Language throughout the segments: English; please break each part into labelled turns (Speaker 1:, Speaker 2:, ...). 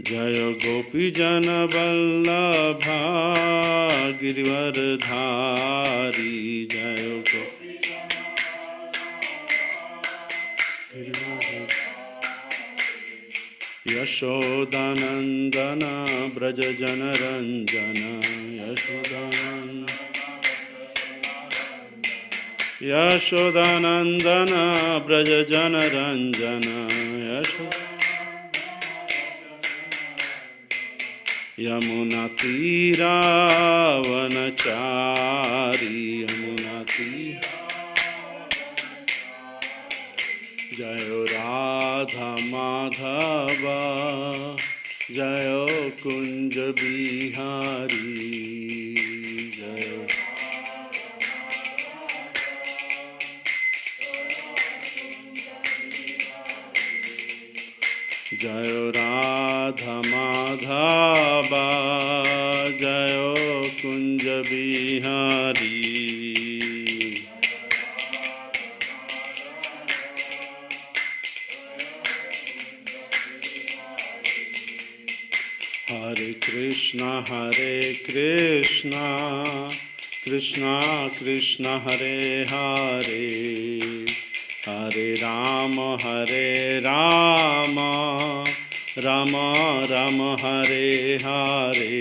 Speaker 1: जय गोपी जन वल्लभा गिरिवरधारी जय गोपी यशोदानंदन ब्रज जन रंजन यशोदानंदन ब्रज जन रंजन यमुना तीरावनचारी यमुना तीरा जय राधा माधव जय कुंज बिहारी जय राधा माधव जय कुंज बिहारी हरे कृष्णा कृष्णा कृष्णा हरे हरे हरे राम राम राम हरे हरे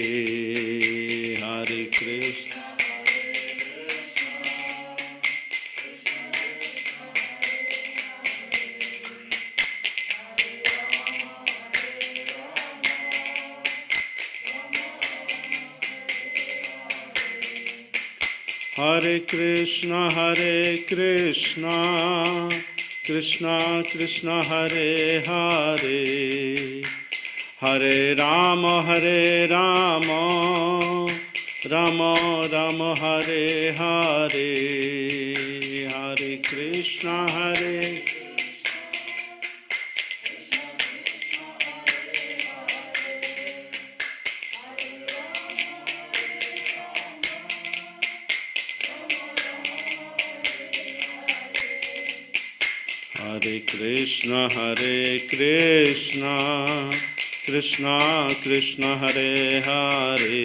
Speaker 1: हरे कृष्ण हरे कृष्णा कृष्णा कृष्णा हरे हरे हरे राम राम राम हरे हरे हरे कृष्णा हरे कृष्णा कृष्णा कृष्णा हरे हरे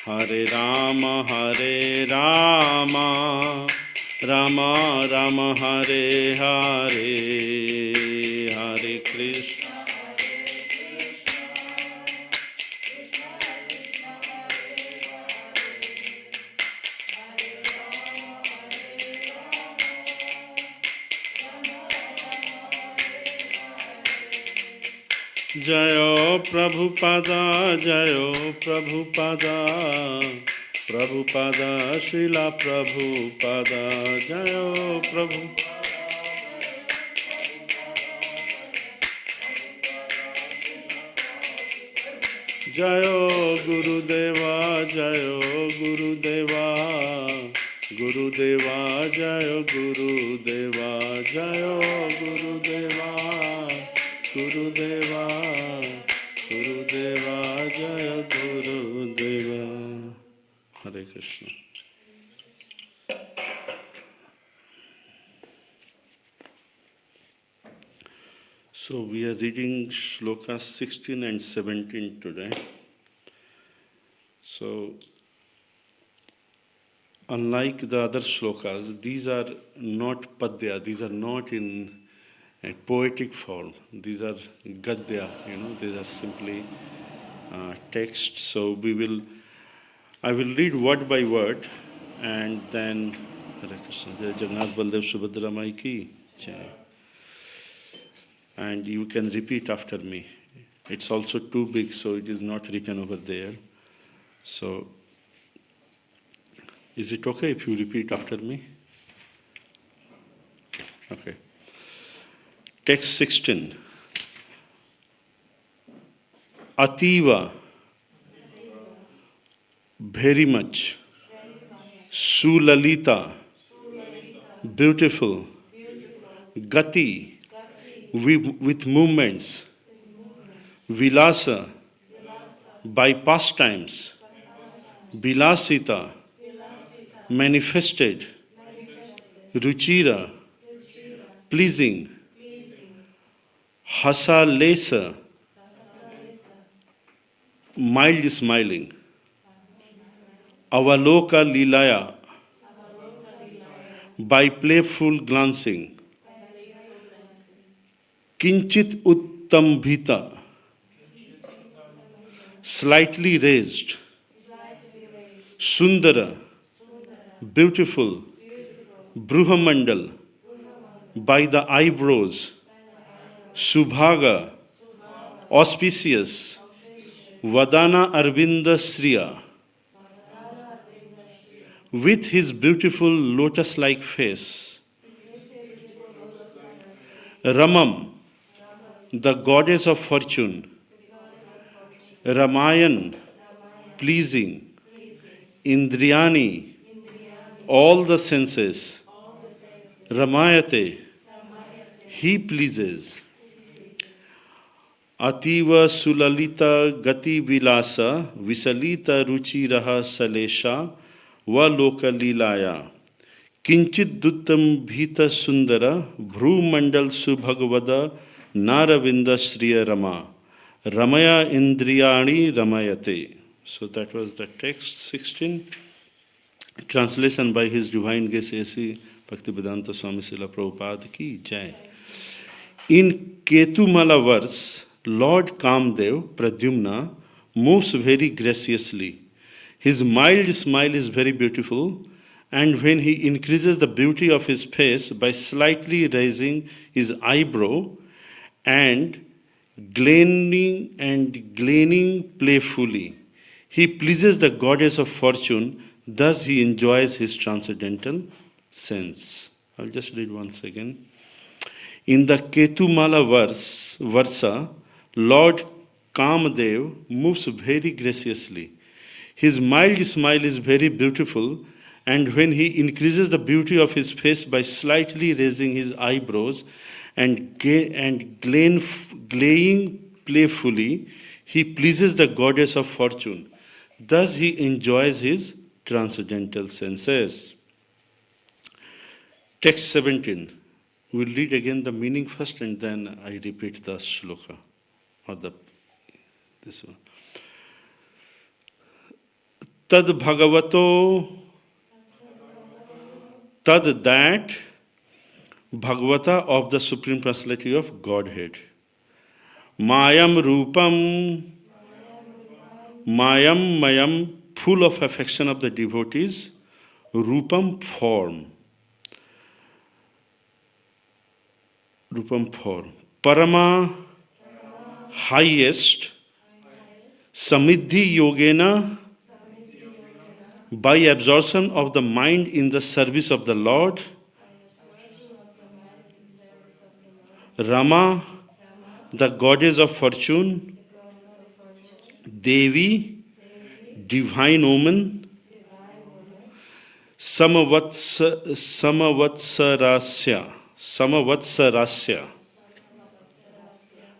Speaker 1: हरे राम राम राम हरे हरे हरे कृष्ण जयो प्रभुपादा प्रभुपादा श्रीला प्रभुपादा जयो प्रभु जयो गुरुदेवा जयो गुरुदेवा गुरुदेवा जयो गुरुदेवा जयो गुरुदेवा गुरुदेवा गुरुदेवा जय गुरुदेवा हरे Krishna So we are reading shlokas 16 and 17 today. So unlike the other shlokas, these are not padya, these are not in a poetic form. These are gadya, these are simply text. So I will read word by word, and then Hare Krishna, Jai Jagannath Baldev Subhadra Mai ki Jai. And you can repeat after me. It's also too big, so it is not written over there. So, is it okay if you repeat after me? Okay. Text 16. Ativa, very much. Sulalita, beautiful. Gati, with movements. Vilasa, by pastimes. Bilasita, manifested. Ruchira, pleasing. Hasalesa, mild smiling. Avaloka Lilaya, by playful glancing. Kinchit Uttambhita, slightly raised. Sundara, beautiful. Bruhamandal, by the eyebrows. Subhaga, auspicious. Vadana Arvinda Sriya, with his beautiful lotus-like face. Ramam, the goddess of fortune. Ramayan, pleasing. Indriyani, all the senses. Ramayate, he pleases. Ativa Sulalita Gati Vilasa Visalita Ruchiraha Salesha Valoka Lilaya Kinchit Duttam Bhita Sundara Bhru Mandal Subhagavada Naravinda Sriya Rama Ramaya Indriyani Ramayate. So that was the text 16. Translation by His Divine Grace A.C. Bhaktivedanta Swami Srila Prabhupada ki Jai. In Ketumala verse, Lord Kamdev, Pradyumna, moves very graciously. His mild smile is very beautiful, and when he increases the beauty of his face by slightly raising his eyebrow and gleaning playfully, he pleases the goddess of fortune, thus he enjoys his transcendental sense. I'll just read once again. In the Ketumala versa, Lord Kamdev moves very graciously. His mild smile is very beautiful, and when he increases the beauty of his face by slightly raising his eyebrows and gleaning playfully, he pleases the goddess of fortune. Thus he enjoys his transcendental senses. Text 17. We'll read again the meaning first, and then I repeat the shloka. Or this one. Tad Bhagavato, Tad that Bhagavata of the Supreme Personality of Godhead. Mayam Rupam, Mayam, full of affection of the devotees. Rupam, form. Rupam, form. Parama, highest. Samidhi Yogena, by absorption of the mind in the service of the Lord. Rama, the goddess of fortune. Devi, divine woman. Samavatsarasya,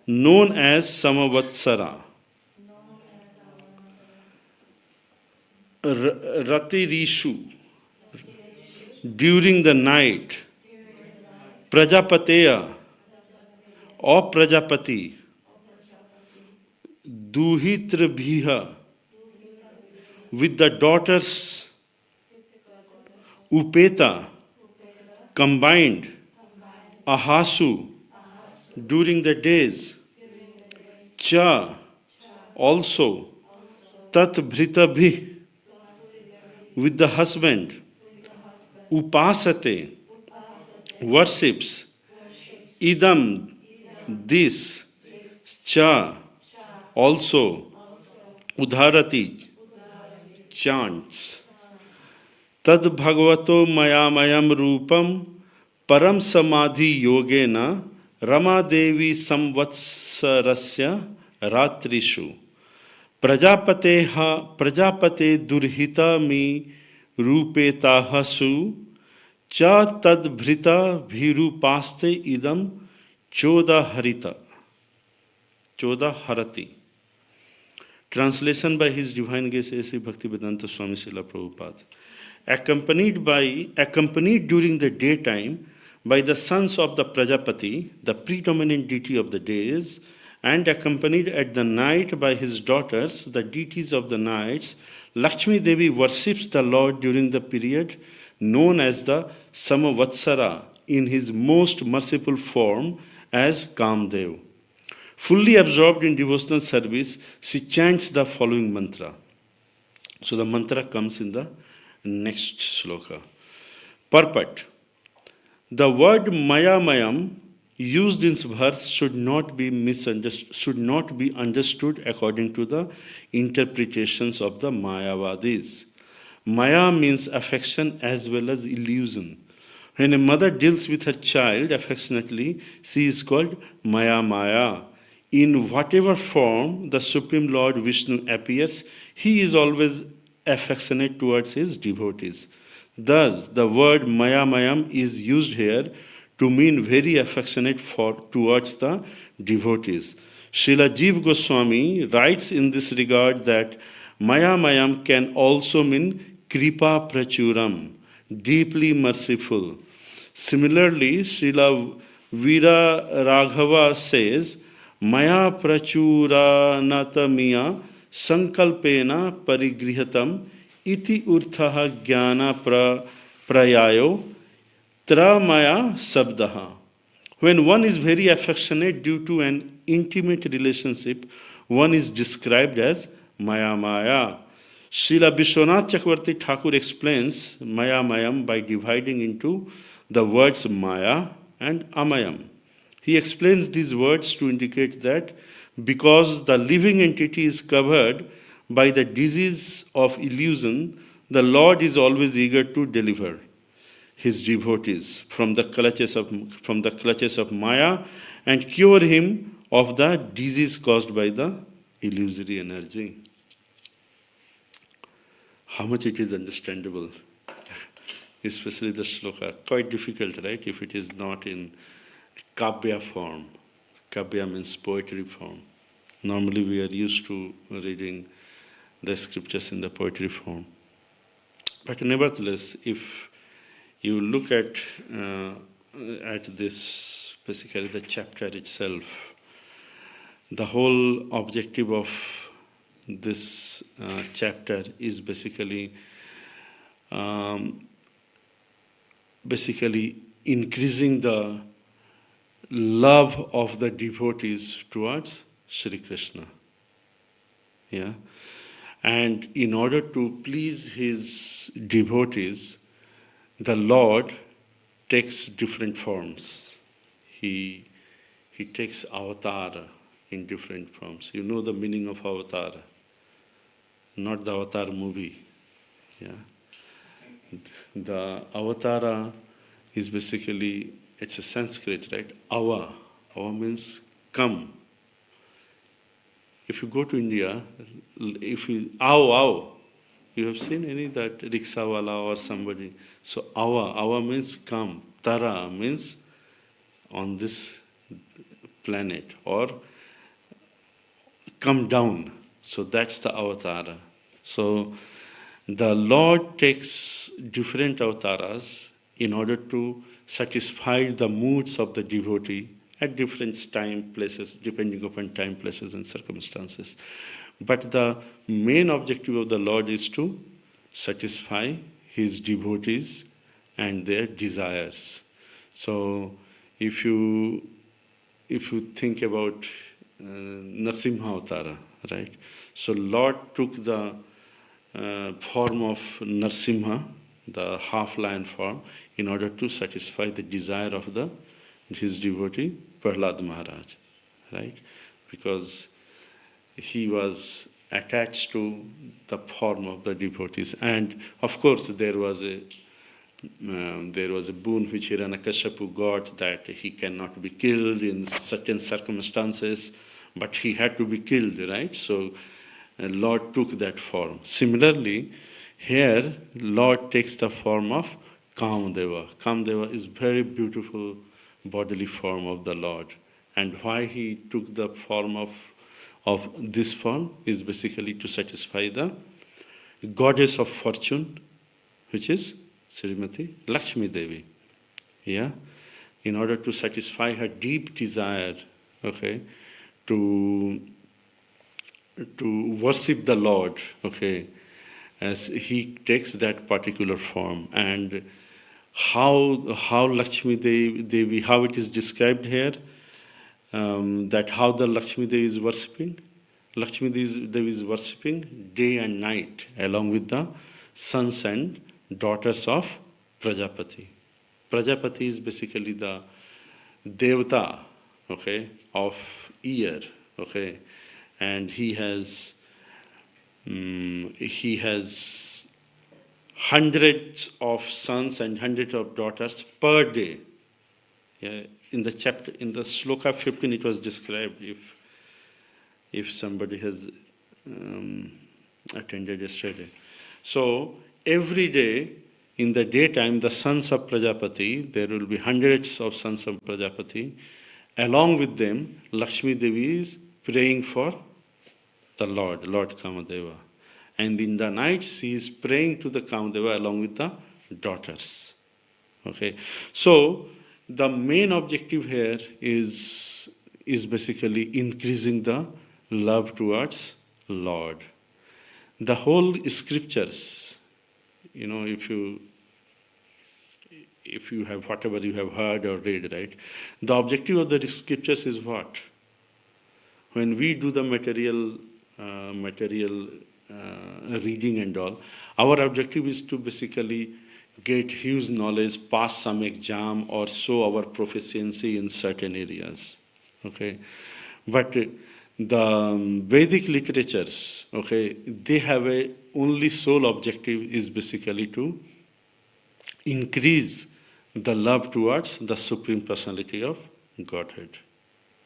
Speaker 1: known as Samavatsara. Ratirishu, during the night. Prajapateya, or Prajapati. Duhitrabhiha, with the daughters. Upeta, combined. Ahasu, during the days. Cha, also. Tat Bhritabhi, with the husband. Upasate, worships. Idam, this. Cha, also. Udharati, chants. Tad Bhagavato Mayamayam Rupam Param Samadhi Yogena Rama Devi Samvatsarasya Ratrishu Prajapate Durhita Mi Rupetahasu Cha Tad Bhrita Bhirupaste Idam Choda Harati. Translation by His Divine Grace A.C. Bhaktivedanta Swami Srila Prabhupada. Accompanied during the daytime by the sons of the Prajapati, the predominant deity of the days, and accompanied at the night by his daughters, the deities of the nights, Lakshmi Devi worships the Lord during the period known as the Samavatsara in his most merciful form as Kamdev. Fully absorbed in devotional service, she chants the following mantra. So the mantra comes in the next shloka. Purport. The word Mayamayam used in this verse should not be understood according to the interpretations of the Mayavadis. Maya means affection as well as illusion. When a mother deals with her child affectionately, she is called Maya Maya. In whatever form the Supreme Lord Vishnu appears, he is always affectionate towards his devotees. Thus, the word Mayamayam is used here to mean very affectionate towards the devotees. Srila Jiva Goswami writes in this regard that Mayamayam can also mean Kripa Prachuram, deeply merciful. Similarly, Srila Veera Raghava says, Maya Prachuranatamiya Sankalpena Parigrihatam iti urthaha jnana prayayo tramaya sabdaha. When one is very affectionate due to an intimate relationship, one is described as Maya Maya. Srila Vishwanath Chakravarti Thakur explains Maya Mayam by dividing into the words Maya and Amayam. He explains these words to indicate that because the living entity is covered by the disease of illusion, the Lord is always eager to deliver his devotees from the clutches of Maya and cure him of the disease caused by the illusory energy. How much it is understandable, especially the shloka. Quite difficult, right, if it is not in Kavya form. Kavya means poetry form. Normally we are used to reading the scriptures in the poetry form. But nevertheless, if you look at this, basically the chapter itself, the whole objective of this chapter is basically increasing the love of the devotees towards Sri Krishna. Yeah. And in order to please his devotees, the Lord takes different forms. He takes avatar in different forms. You know the meaning of avatar, not the Avatar movie. Yeah. The avatara is basically, it's a Sanskrit, right? Ava. Ava means come. If you go to India, Aao, you have seen any that rickshawala or somebody? So Ava means come. Tara means on this planet or come down. So that's the avatara. So the Lord takes different avatars in order to satisfy the moods of the devotee at different time, places, depending upon time, places, and circumstances. But the main objective of the Lord is to satisfy his devotees and their desires. So if you think about Narasimha Avatara, right? So Lord took the form of Narasimha, the half-lion form, in order to satisfy the desire of his devotee, Prahlad Maharaj, right? Because he was attached to the form of the devotees. And of course, there was a boon which Hiranyakashipu got, that he cannot be killed in certain circumstances, but he had to be killed, right? So Lord took that form. Similarly, here Lord takes the form of Kamdeva. Kamdeva is very beautiful bodily form of the Lord. And why he took the form of this form is basically to satisfy the goddess of fortune, which is Srimati Lakshmi Devi. Yeah? In order to satisfy her deep desire, okay, to worship the Lord, okay, as he takes that particular form. And how Lakshmi Devi, how it is described here, that how the Lakshmi Devi is worshipping. Lakshmi Devi is worshipping day and night along with the sons and daughters of Prajapati. Prajapati is basically the Devata, okay, of year, okay, and he has hundreds of sons and hundreds of daughters per day. Yeah, in the chapter, in the sloka 15, it was described. If somebody has attended yesterday, so every day in the daytime, the sons of Prajapati, there will be hundreds of sons of Prajapati. Along with them, Lakshmi Devi is praying for the Lord Kamadeva. And in the night, she is praying to the Kamadeva along with the daughters. Okay, so the main objective here is basically increasing the love towards Lord. The whole scriptures, you know, if you have whatever you have heard or read, right? The objective of the scriptures is what? When we do the material reading and all, our objective is to basically get huge knowledge, pass some exam, or show our proficiency in certain areas. Okay, but the Vedic literatures, okay, they have a only sole objective is basically to increase the love towards the Supreme Personality of Godhead.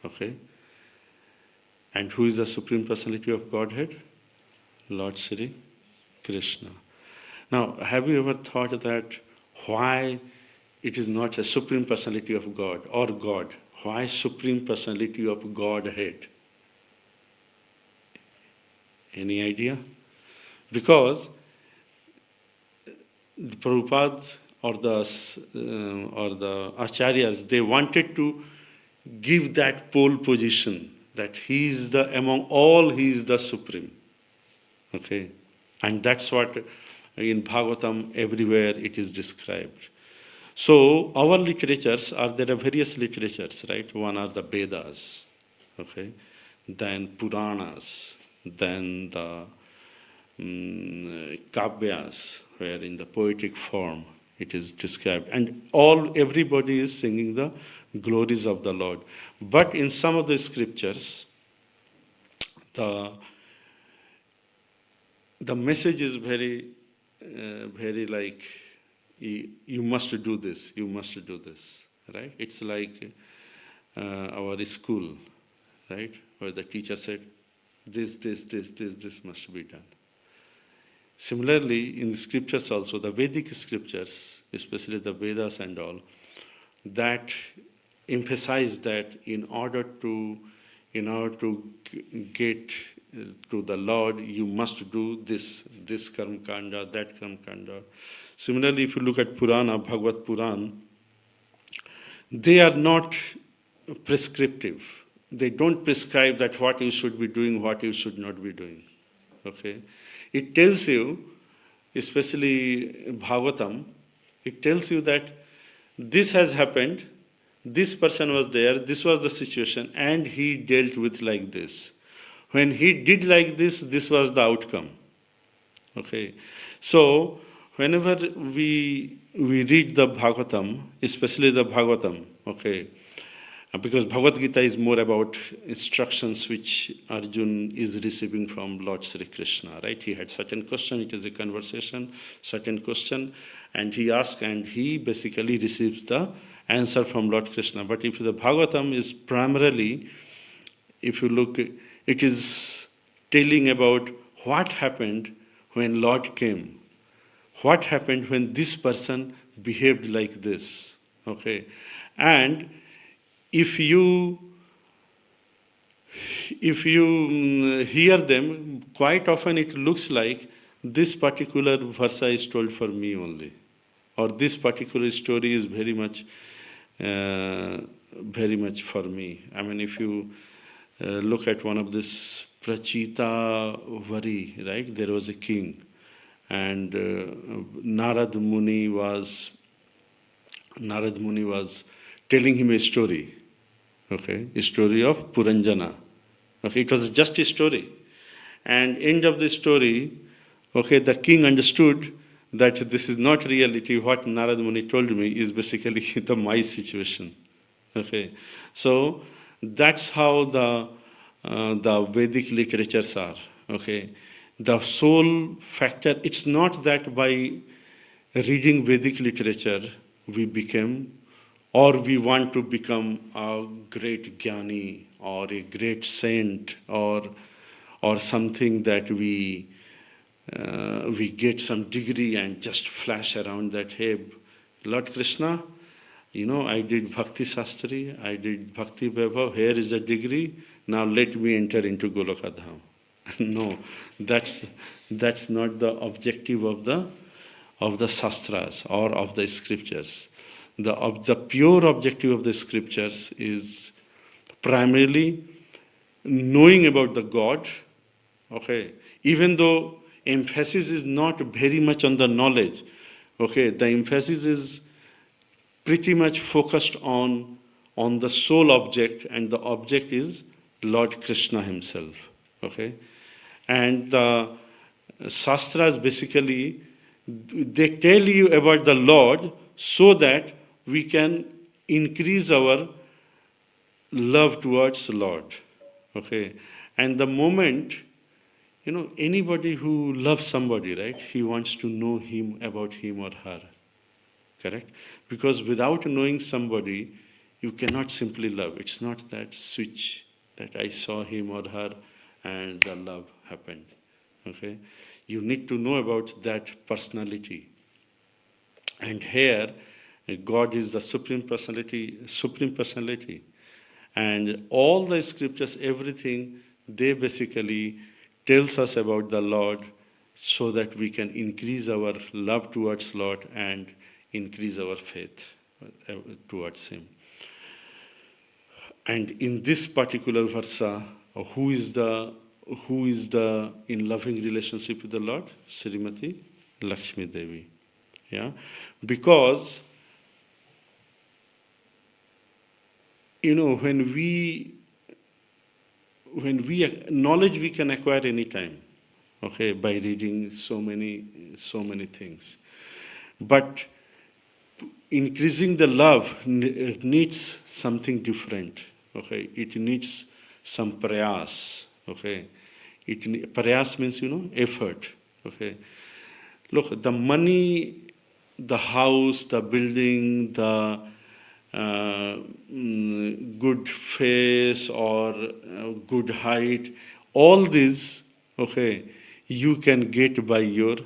Speaker 1: Okay, and who is the Supreme Personality of Godhead? Lord Sri Krishna. Now, have you ever thought that why it is not a Supreme Personality of God or God? Why Supreme Personality of Godhead? Any idea? Because the Prabhupada or the Acharyas, they wanted to give that pole position that he is the, among all, he is the Supreme. Okay, and that's what in Bhagavatam everywhere it is described. So our literatures are, there are various literatures, right? One are the Vedas, okay, then Puranas, then the Kavyas, where in the poetic form it is described, and everybody is singing the glories of the Lord. But in some of the scriptures, the message is very like, you must do this, you must do this, right? It's like our school, right? Where the teacher said, this must be done. Similarly, in the scriptures also, the Vedic scriptures, especially the Vedas and all, that emphasize that in order to get to the Lord, you must do this karma kanda, that karma kanda. Similarly, if you look at Purana, Bhagavad Puran, they are not prescriptive. They don't prescribe that what you should be doing, what you should not be doing. Okay? It tells you, especially Bhagavatam, it tells you that this has happened, this person was there, this was the situation, and he dealt with like this. When he did like this, this was the outcome. Okay? So, whenever we read the Bhagavatam, especially the Bhagavatam, okay, because Bhagavad Gita is more about instructions which Arjun is receiving from Lord Sri Krishna, right? He had certain question, it is a conversation, certain question, and he asks, and he basically receives the answer from Lord Krishna. But if the Bhagavatam is primarily, if you look, it is telling about what happened when Lord came. What happened when this person behaved like this, okay? And if you hear them, quite often it looks like this particular verse is told for me only, or this particular story is very much for me. I mean, if you look at one of this Prachita Vari, right? There was a king, and Narad Muni was telling him a story, okay, a story of Puranjana. Okay, it was just a story. And end of the story, okay, the king understood that this is not reality. What Narad Muni told me is basically my situation. Okay, so that's how the Vedic literatures are. Okay, the sole factor. It's not that by reading Vedic literature we become, or we want to become a great jnani or a great saint, or something that we get some degree and just flash around that, hey, Lord Krishna, I did Bhakti Sastri, I did Bhakti Vaibhav, here is a degree, now let me enter into Goloka Dham. No, that's not the objective of the Shastras or of the scriptures. The pure objective of the scriptures is primarily knowing about the God, okay, even though emphasis is not very much on the knowledge, okay, the emphasis is pretty much focused on the sole object, and the object is Lord Krishna himself, okay. And the Shastras basically, they tell you about the Lord so that we can increase our love towards Lord, okay. And the moment, anybody who loves somebody, right, he wants to know him, about him or her, correct? Because without knowing somebody, you cannot simply love. It's not that switch that I saw him or her and the love happened, okay. You need to know about that personality. And here, God is the supreme personality. And all the scriptures, everything, they basically tells us about the Lord so that we can increase our love towards Lord and increase our faith towards Him. And in this particular versa, who is the in loving relationship with the Lord? Srimati Lakshmi Devi. Yeah, because when we knowledge we can acquire any time, okay, by reading so many things, but increasing the love needs something different, okay. It needs some prayas, okay. Prayas means effort, okay. Look, the money, the house, the building, the good face or good height, all these, okay, you can get by your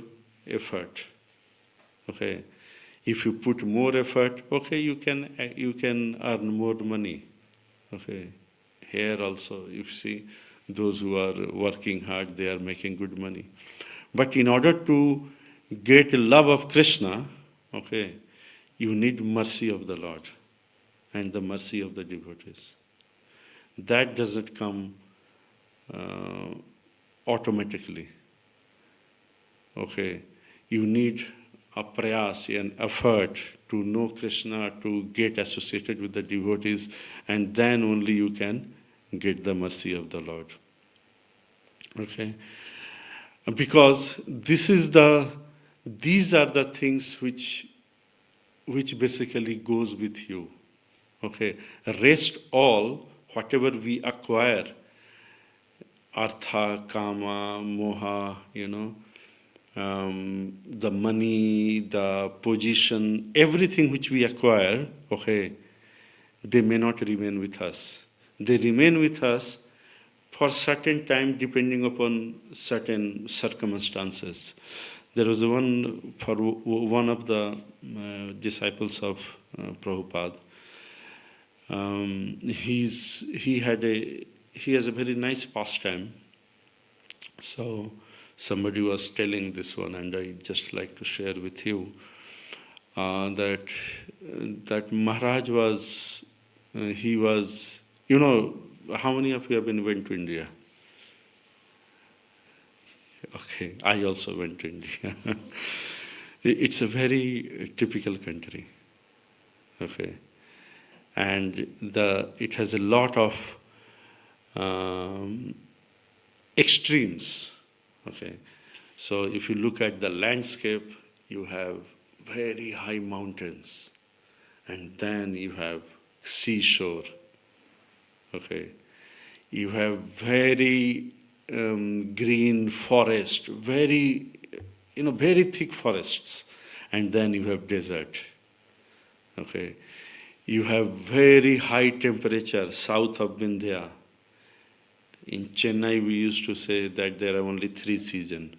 Speaker 1: effort, okay. If you put more effort, okay, you can earn more money, okay. Here also, you see, those who are working hard, they are making good money. But in order to get love of Krishna, okay, you need mercy of the Lord and the mercy of the devotees. That doesn't come automatically. Okay, you need a prayas, an effort to know Krishna, to get associated with the devotees, and then only you can get the mercy of the Lord. Okay, because these are the things which basically goes with you. Okay, rest all, whatever we acquire, artha, kama, moha, the money, the position, everything which we acquire, okay, they may not remain with us. They remain with us for certain time depending upon certain circumstances. There was one of the disciples of Prabhupada. He has a very nice pastime. So somebody was telling this one, and I just like to share with you that Maharaj was how many of you have went to India? Okay, I also went to India. It's a very typical country. Okay, and it has a lot of extremes. Okay, so if you look at the landscape, you have very high mountains, and then you have seashore. Okay, you have very green forest, very thick forests, and then you have desert. Okay, you have very high temperature south of Vindhya. In Chennai, we used to say that there are only 3 seasons.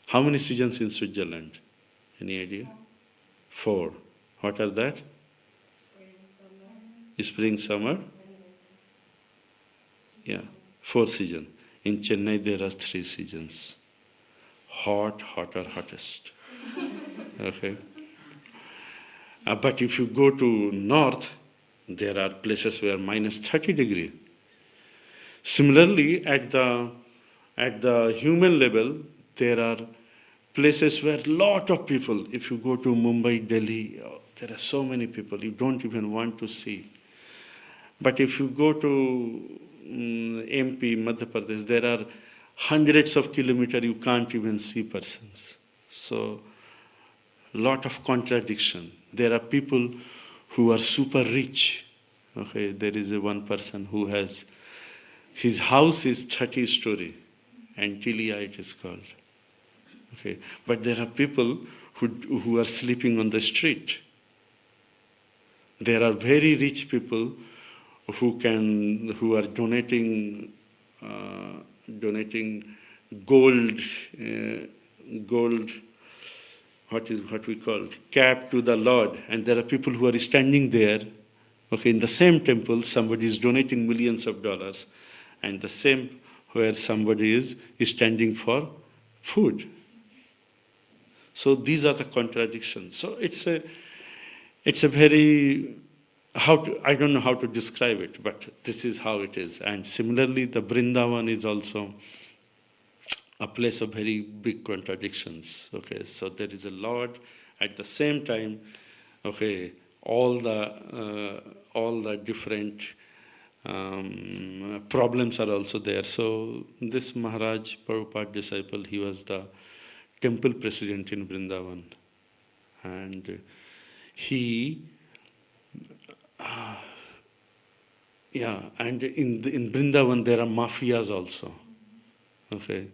Speaker 1: How many seasons in Switzerland? Any idea? 4. What are that? Spring, summer? Yeah, 4 seasons. In Chennai, there are 3 seasons. Hot, hotter, hottest. Okay. But if you go to north, there are places where minus 30 degrees. Similarly, at the human level, there are places where lot of people, if you go to Mumbai, Delhi, there are so many people, you don't even want to see. But if you go to MP, Madhya Pradesh, there are hundreds of kilometers, you can't even see persons. So, lot of contradiction. There are people who are super rich. Okay, there is one person who has, his house is 30 story, Antilia it is called. Okay, but there are people who are sleeping on the street. There are very rich people who are donating gold, what we call cap to the Lord, and there are people who are standing there. Okay, in the same temple, somebody is donating millions of dollars, and the same where somebody is standing for food. So these are the contradictions. So it's a very, I don't know how to describe it, but this is how it is. And similarly, the Vrindavan is also a place of very big contradictions. Okay, so there is a Lord. At the same time, okay, all the different problems are also there. So this Maharaj Prabhupada disciple, he was the temple president in Vrindavan, and and in Vrindavan there are mafias also. Okay,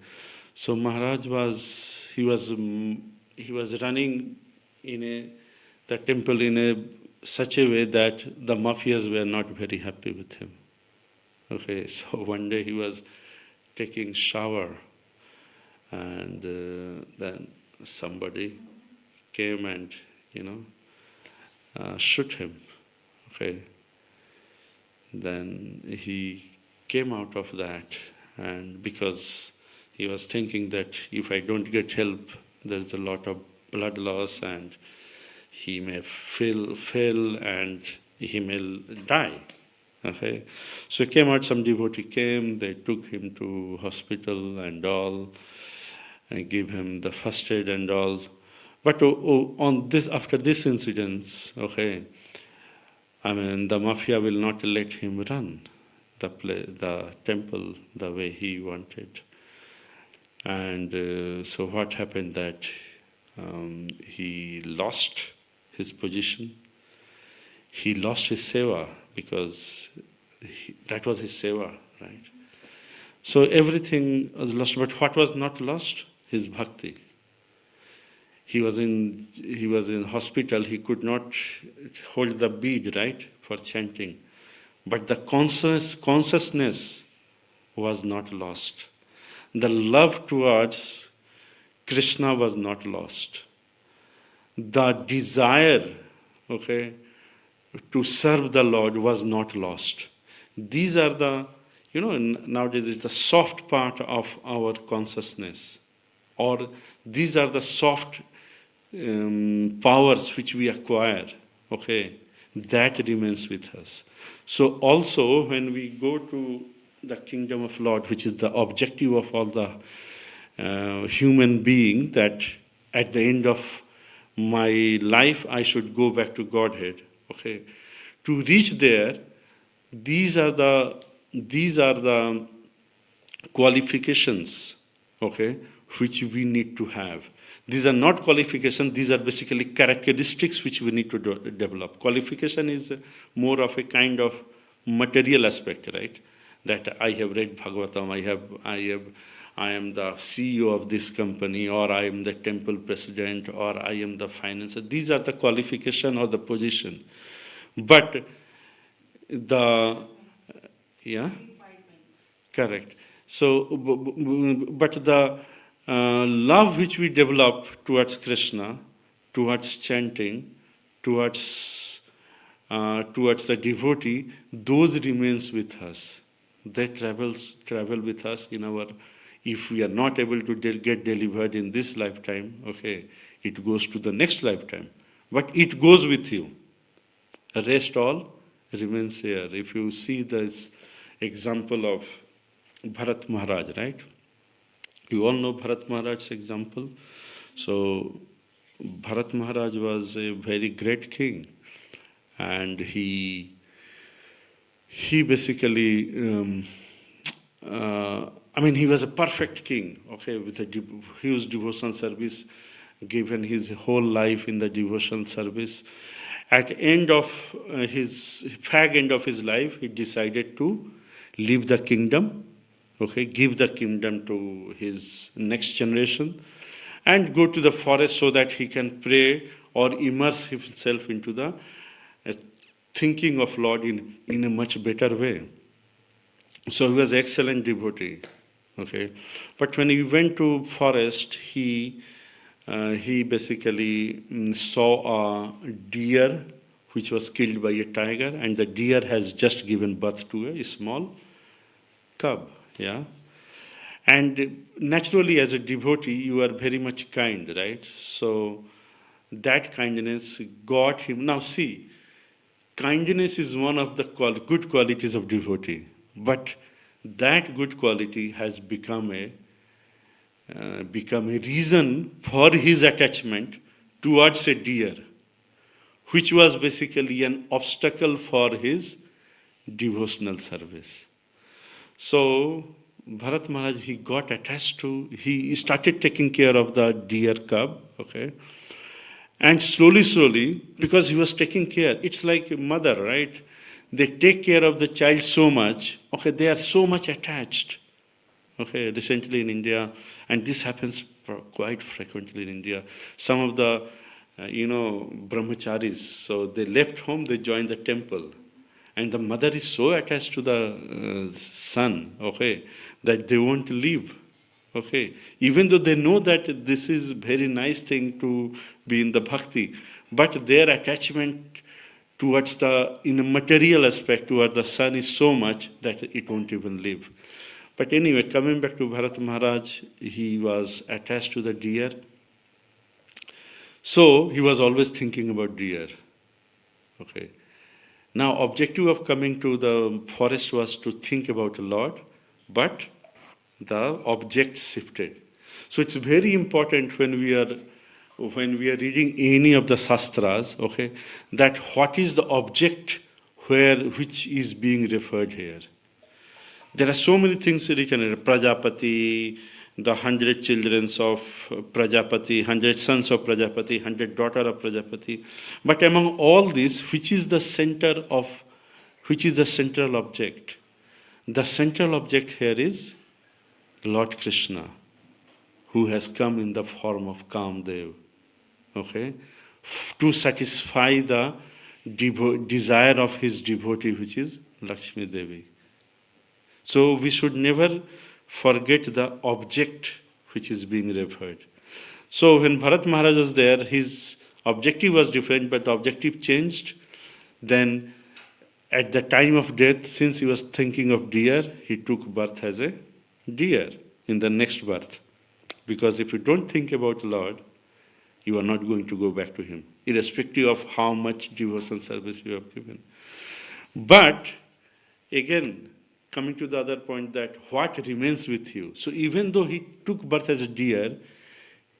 Speaker 1: so Maharaj was running the temple in such a way that the mafias were not very happy with him. Okay, so one day he was taking shower, and then somebody came and shoot him. Okay, then he came out of that, and because he was thinking that if I don't get help, there's a lot of blood loss and he may fail and he may die. Okay, so he came out, some devotee came, they took him to hospital and all, and gave him the first aid and all. But after this incident, okay, I mean, the mafia will not let him run the temple the way he wanted. And so what happened that he lost his position. He lost his seva because that was his seva, right? So everything was lost. But what was not lost? His bhakti. He was in hospital. He could not hold the bead, right, for chanting. But the consciousness was not lost. The love towards Krishna was not lost. The desire, okay, to serve the Lord was not lost. These are the, nowadays it's the soft part of our consciousness. Or these are the soft powers which we acquire, okay. that remains with us. So also when we go to the kingdom of Lord, which is the objective of all the human being, that at the end of my life I should go back to Godhead. Okay, to reach there, these are the qualifications, okay, which we need to have. These are not qualifications, these are basically characteristics which we need to develop. Qualification is more of a kind of material aspect, right? That I have read Bhagavatam, I am the CEO of this company, or I am the temple president, or I am the financer. These are the qualification or the position. But the, yeah? Correct. So, but the love which we develop towards Krishna, towards chanting, towards the devotee, those remains with us. They travel with us in our. If we are not able to get delivered in this lifetime, okay, it goes to the next lifetime. But it goes with you. The rest all remains here. If you see this example of Bharat Maharaj, right? You all know Bharat Maharaj's example. So Bharat Maharaj was a very great king, and he basically, he was a perfect king, okay, with a huge devotional service, given his whole life in the devotional service. At end of his end of his life, he decided to leave the kingdom, okay, give the kingdom to his next generation, and go to the forest so that he can pray or immerse himself into the thinking of Lord in a much better way. So he was an excellent devotee, okay. But when he went to forest, he basically saw a deer which was killed by a tiger, and the deer has just given birth to a small cub. Yeah, and naturally, as a devotee, you are very much kind, right? So that kindness got him. Now, see, kindness is one of the good qualities of devotee, but that good quality has become a reason for his attachment towards a deer, which was basically an obstacle for his devotional service. So Bharat Maharaj, he got attached to, he started taking care of the deer cub, okay? And slowly, because he was taking care, it's like a mother, right? They take care of the child so much, okay, they are so much attached. Okay, recently in India, and this happens quite frequently in India, some of the, brahmacharis, so they left home, they joined the temple. And the mother is so attached to the son, okay, that they won't leave, okay. Even though they know that this is very nice thing to be in the bhakti, but their attachment towards in a material aspect, towards the son is so much that it won't even leave. But anyway, coming back to Bharat Maharaj, he was attached to the deer. So he was always thinking about deer, okay. Now, objective of coming to the forest was to think about the Lord, but the object shifted. So it's very important when we are reading any of the sastras, okay, that what is the object which is being referred here. There are so many things written in Prajapati, the 100 children of Prajapati, 100 sons of Prajapati, 100 daughters of Prajapati. But among all this, which is the central object? The central object here is Lord Krishna, who has come in the form of Kamdev, okay, to satisfy the desire of his devotee, which is Lakshmi Devi. So we should never forget the object which is being referred. So when Bharat Maharaj was there, his objective was different, but the objective changed. Then at the time of death, since he was thinking of deer, he took birth as a deer in the next birth. Because if you don't think about Lord, you are not going to go back to him, irrespective of how much devotion service you have given. But again, coming to the other point, that what remains with you. So even though he took birth as a deer,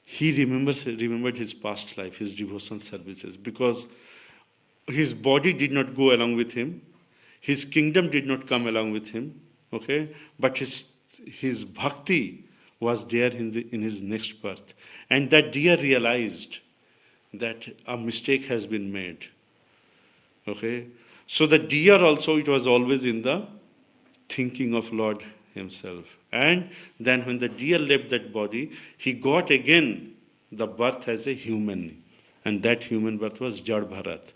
Speaker 1: he remembered his past life, his devotion services, because his body did not go along with him, his kingdom did not come along with him, okay? But his bhakti was there in his next birth. And that deer realized that a mistake has been made, okay? So the deer also, it was always in the thinking of Lord himself. And then when the deer left that body, he got again the birth as a human. And that human birth was Jad Bharat.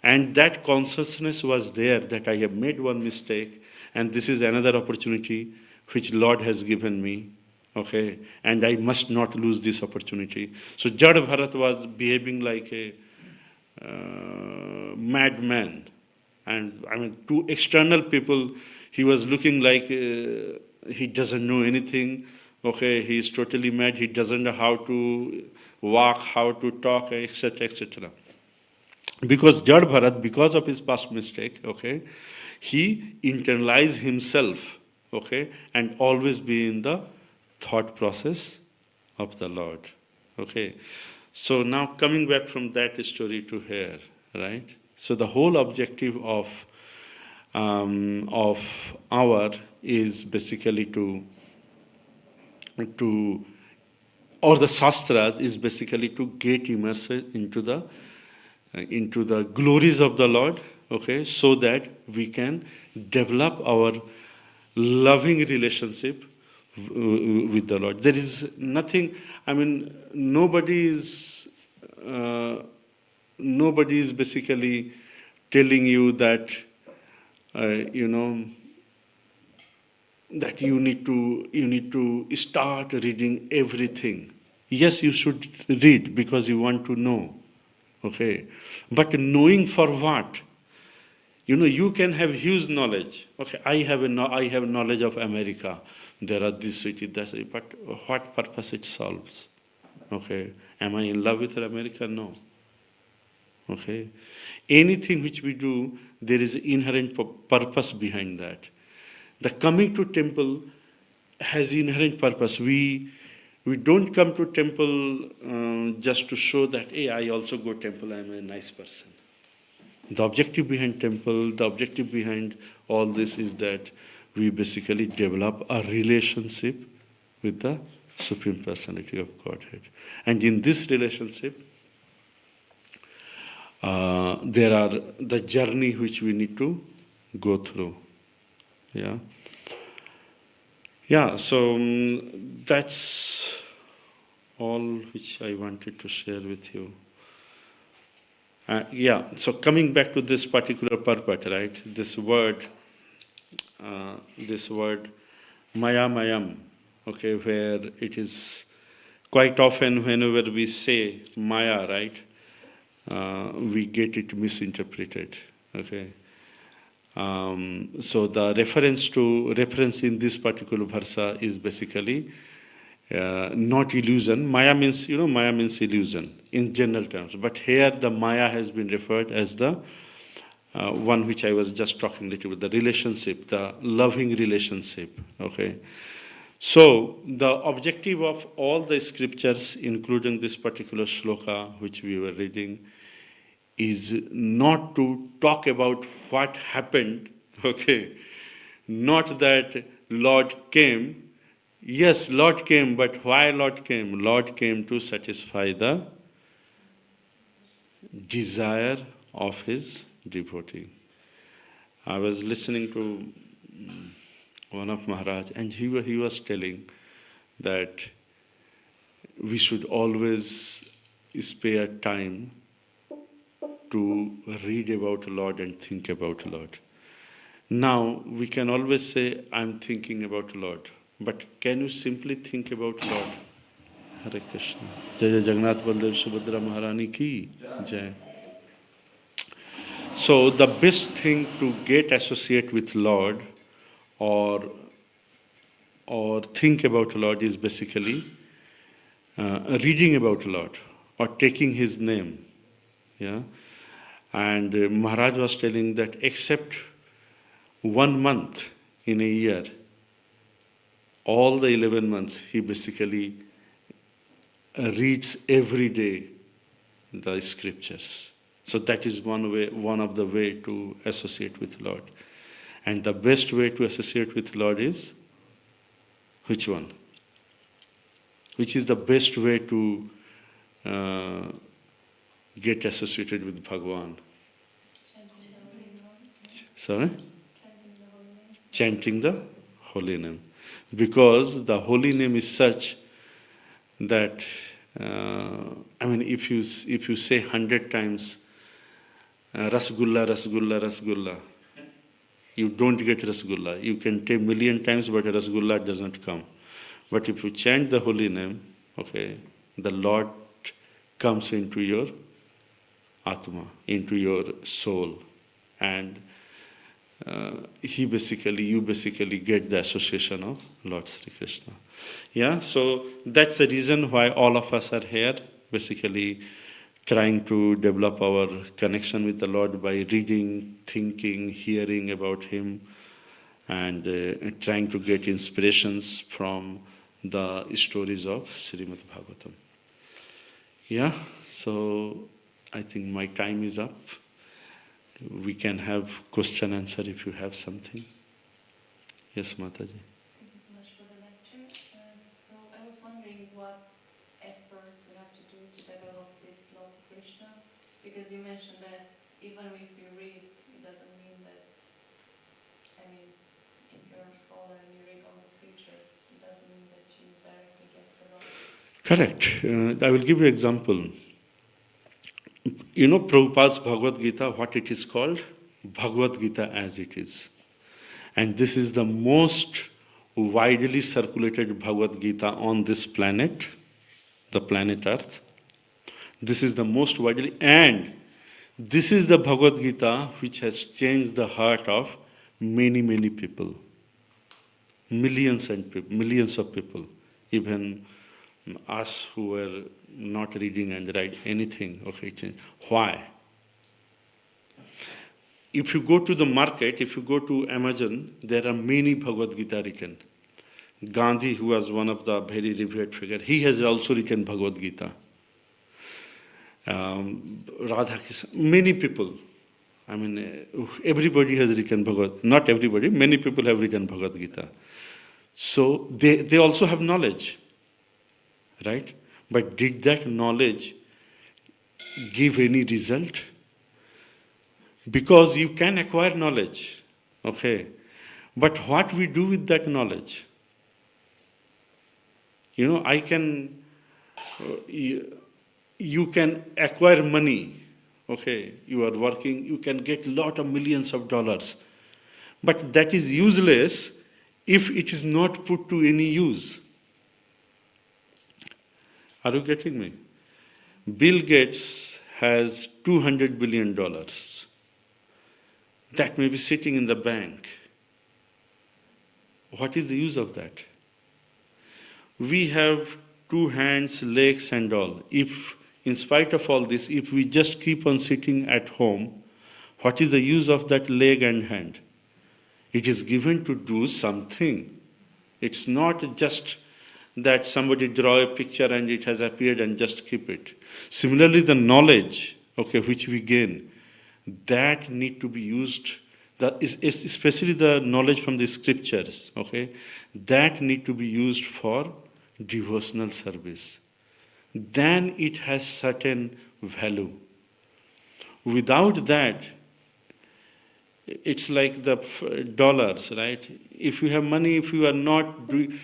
Speaker 1: And that consciousness was there that I have made one mistake and this is another opportunity which Lord has given me. Okay, and I must not lose this opportunity. So Jad Bharat was behaving like a madman. And I mean, to external people, he was looking like he doesn't know anything. Okay, he is totally mad. He doesn't know how to walk, how to talk, etc., etc. Because Jad Bharat, because of his past mistake, okay, he internalized himself, okay, and always be in the thought process of the Lord. Okay. So now coming back from that story to here, right? So the whole objective of our is basically or the Shastras is basically to get immersed into the glories of the Lord, okay, so that we can develop our loving relationship with the Lord. There is nothing, I mean, nobody is basically telling you that, that you need to start reading everything. Yes, you should read because you want to know, okay? But knowing for what? You can have huge knowledge. Okay, I have knowledge of America. There are this city, that city, but what purpose it solves? Okay, am I in love with America? No. Okay, anything which we do, there is inherent purpose behind that. The coming to temple has inherent purpose. We don't come to temple just to show that, hey, I also go temple, I'm a nice person. The objective behind temple, the objective behind all this is that we basically develop a relationship with the Supreme Personality of Godhead. And in this relationship, there are the journey which we need to go through. Yeah. Yeah, so that's all which I wanted to share with you. So coming back to this particular purport, right? This word Maya Mayam, okay, where it is quite often whenever we say Maya, right, we get it misinterpreted, okay. So the reference in this particular versa is basically not illusion. Maya means illusion in general terms. But here the Maya has been referred as the one which I was just talking a little bit, the relationship, the loving relationship. Okay. So the objective of all the scriptures, including this particular shloka which we were reading, is not to talk about what happened, okay? Not that Lord came. Yes, Lord came, but why Lord came? Lord came to satisfy the desire of his devotee. I was listening to one of Maharaj, and he was telling that we should always spare time to read about Lord and think about Lord. Now, we can always say, I'm thinking about Lord. But can you simply think about Lord? Hare Krishna. Jai Jai Jagannath Baldev Subhadra Maharani ki Jai. So the best thing to get associate with Lord or think about Lord is basically reading about Lord. or taking his name. Yeah? And Maharaj was telling that except 1 month in a year, all the 11 months, he basically reads every day the scriptures. So that is one of the way to associate with Lord. And the best way to associate with Lord is which one? Which is the best way to get associated with Bhagwan? Sorry? Chanting the holy name. Because the holy name is such that, if you say 100 times, Rasgulla, Rasgulla, Rasgulla, you don't get Rasgulla. You can take 1,000,000 times, but Rasgulla does not come. But if you chant the holy name, okay, the Lord comes into your Atma, into your soul, and you basically get the association of Lord Sri Krishna. Yeah, so that's the reason why all of us are here, basically trying to develop our connection with the Lord by reading, thinking, hearing about Him, and trying to get inspirations from the stories of Srimad Bhagavatam. Yeah, so I think my time is up. We can have question answer if you have something. Yes, Mataji.
Speaker 2: Thank you so much for the lecture. So I was wondering what effort we have to do to develop this love for Krishna, because you mentioned that even if you read, it doesn't mean that, if you're a scholar and you read all the scriptures, it doesn't mean that you directly get the Lord.
Speaker 1: Correct. I will give you an example. You know Prabhupada's Bhagavad Gita, what it is called? Bhagavad Gita as it is. And this is the most widely circulated Bhagavad Gita on this planet, the planet Earth. This is the most widely, and this is the Bhagavad Gita which has changed the heart of many, many people. Millions of people, even us who were not reading and write anything. Okay, why? If you go to the market, if you go to Amazon, there are many Bhagavad Gita written. Gandhi, who was one of the very revered figure, he has also written Bhagavad Gita. Radhakrishna, many people. Everybody has written Bhagavad. Not everybody, many people have written Bhagavad Gita. So they also have knowledge, right? But did that knowledge give any result? Because you can acquire knowledge, okay? But what we do with that knowledge? I can, you can acquire money, okay? You are working, you can get lot of millions of dollars. But that is useless if it is not put to any use. Are you getting me? Bill Gates has $200 billion. That may be sitting in the bank. What is the use of that? We have 2 hands, legs and all. If, in spite of all this, if we just keep on sitting at home, what is the use of that leg and hand? It is given to do something. It's not just that somebody draw a picture and it has appeared and just keep it. Similarly, the knowledge, okay, which we gain, that need to be used, especially the knowledge from the scriptures, okay, that need to be used for devotional service. Then it has certain value. Without that, it's like the dollars, right? If you have money, if you are not doing,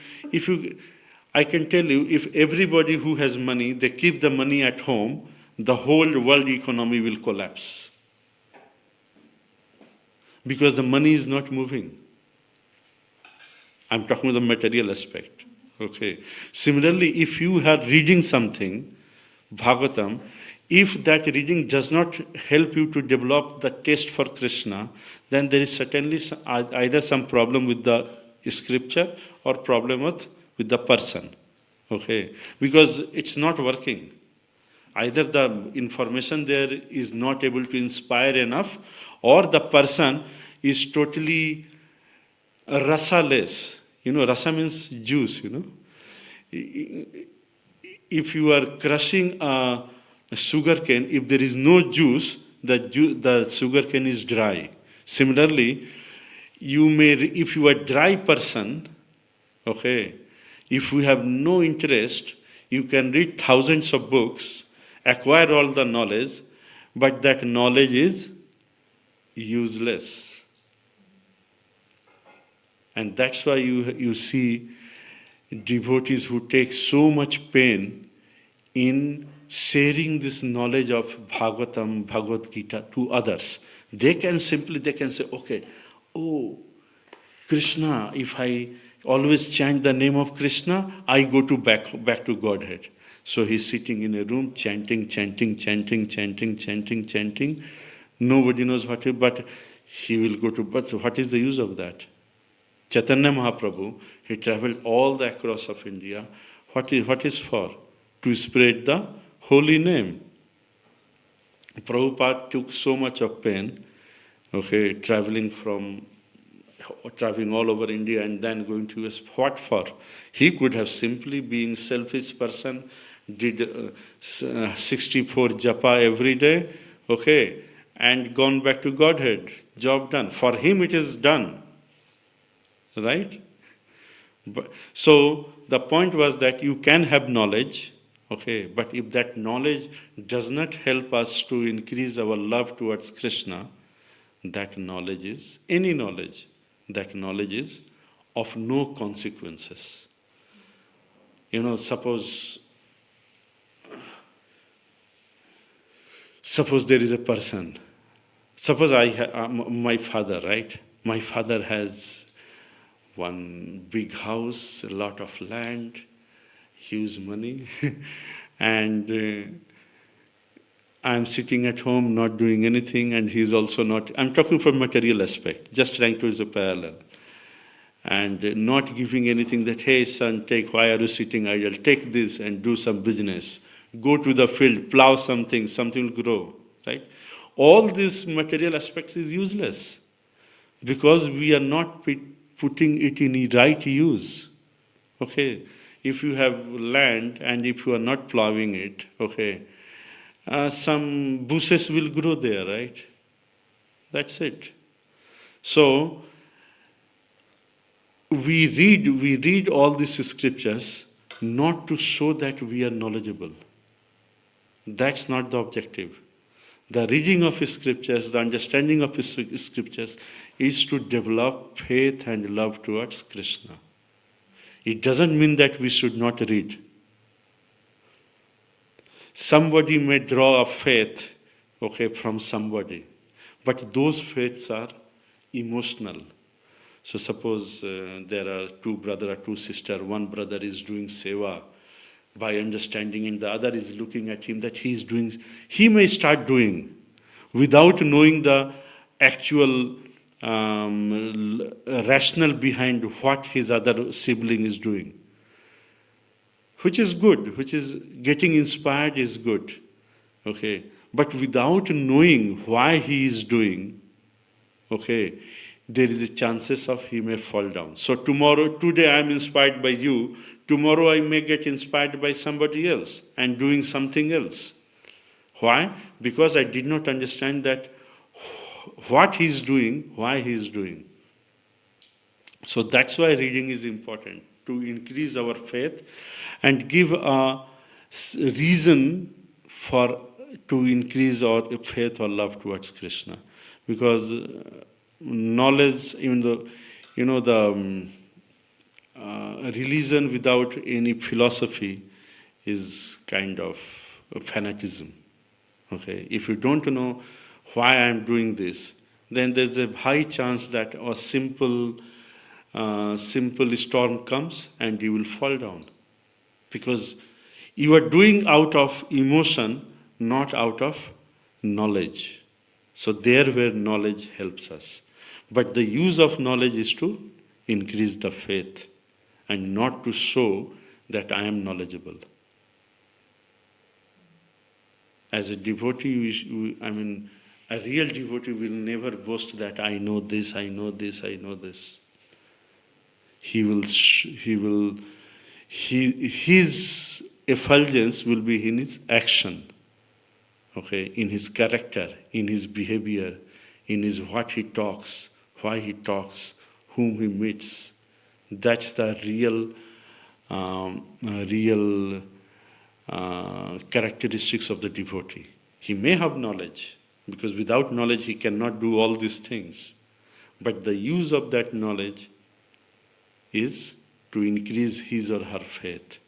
Speaker 1: I can tell you, if everybody who has money, they keep the money at home, the whole world economy will collapse. Because the money is not moving. I'm talking about the material aspect. Okay. Similarly, if you are reading something, Bhagavatam, if that reading does not help you to develop the taste for Krishna, then there is certainly either some problem with the scripture or problem with the person. Okay. Because it's not working. Either the information there is not able to inspire enough, or the person is totally rasa-less. Rasa means juice, If you are crushing a sugar cane, if there is no juice, the sugar cane is dry. Similarly, if you are a dry person, okay, if you have no interest, you can read thousands of books, acquire all the knowledge, but that knowledge is useless. And that's why you see devotees who take so much pain in sharing this knowledge of Bhagavatam, Bhagavad Gita to others. They can say, okay, oh, Krishna, if I always chant the name of Krishna, I go back to Godhead. So he's sitting in a room chanting. Nobody knows but he will go to, but what is the use of that? Chaitanya Mahaprabhu, he traveled all across of India. What is for? To spread the holy name. Prabhupada took so much of pain, okay, traveling all over India and then going to US. What for? He could have simply been selfish person, did 64 japa every day, okay, and gone back to Godhead. Job done. For him it is done. Right? So the point was that you can have knowledge, okay, but if that knowledge does not help us to increase our love towards Krishna, that knowledge is of no consequences. Suppose there is a person. Suppose my father, right? My father has one big house, a lot of land, huge money, and I'm sitting at home not doing anything, and he's also not. I'm talking from material aspect, just trying to use a parallel, and not giving anything that, hey son, why are you sitting idle? Take this and do some business. Go to the field, plow something will grow, right? All these material aspects is useless because we are not putting it in right use. Okay, if you have land and if you are not plowing it, okay, some bushes will grow there, right? That's it. So we read all these scriptures not to show that we are knowledgeable. That's not the objective. The reading of scriptures, the understanding of scriptures is to develop faith and love towards Krishna. It doesn't mean that we should not read. Somebody may draw a faith, okay, from somebody, but those faiths are emotional. So suppose there are two brother or two sister, one brother is doing seva by understanding and the other is looking at him that he may start doing without knowing the actual rationale behind what his other sibling is doing. Which is good, which is getting inspired is good, okay. But without knowing why he is doing, okay, there is a chances of he may fall down. So today I am inspired by you, tomorrow I may get inspired by somebody else and doing something else. Why? Because I did not understand that what he is doing, why he is doing. So that's why reading is important, to increase our faith and give a reason to increase our faith or love towards Krishna. Because knowledge, even though, the religion without any philosophy is kind of fanaticism. Okay, if you don't know why I am doing this, then there's a high chance that a simple storm comes and you will fall down. Because you are doing out of emotion, not out of knowledge. So there where knowledge helps us. But the use of knowledge is to increase the faith and not to show that I am knowledgeable. As a devotee, I mean, a real devotee will never boast that I know this, I know this, I know this. His effulgence will be in his action, okay, in his character, in his behavior, in his what he talks, why he talks, whom he meets. That's the real characteristics of the devotee. He may have knowledge, because without knowledge he cannot do all these things. But the use of that knowledge is to increase his or her faith.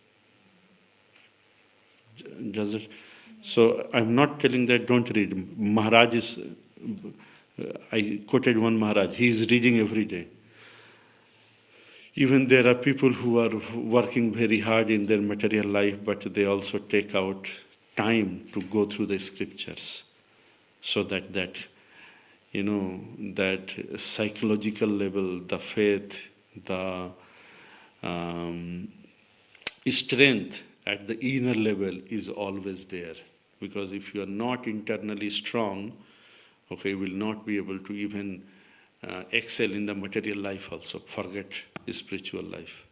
Speaker 1: Does it? So I'm not telling that don't read. Maharaj is, I quoted one Maharaj, he is reading every day. Even there are people who are working very hard in their material life, but they also take out time to go through the scriptures, so that that psychological level, the faith, the strength at the inner level is always there. Because if you are not internally strong, okay, you will not be able to even excel in the material life also. Forget spiritual life.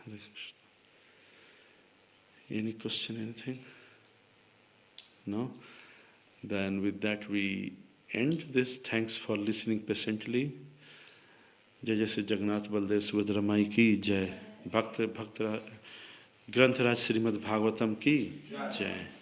Speaker 1: Hare Krishna. Any question, anything? No? Then with that we end this. Thanks for listening patiently. जय जय श्री जगन्नाथ बलदेव सुभद्रा माई की जय. भक्त ग्रंथराज श्रीमद् भागवतम की जय.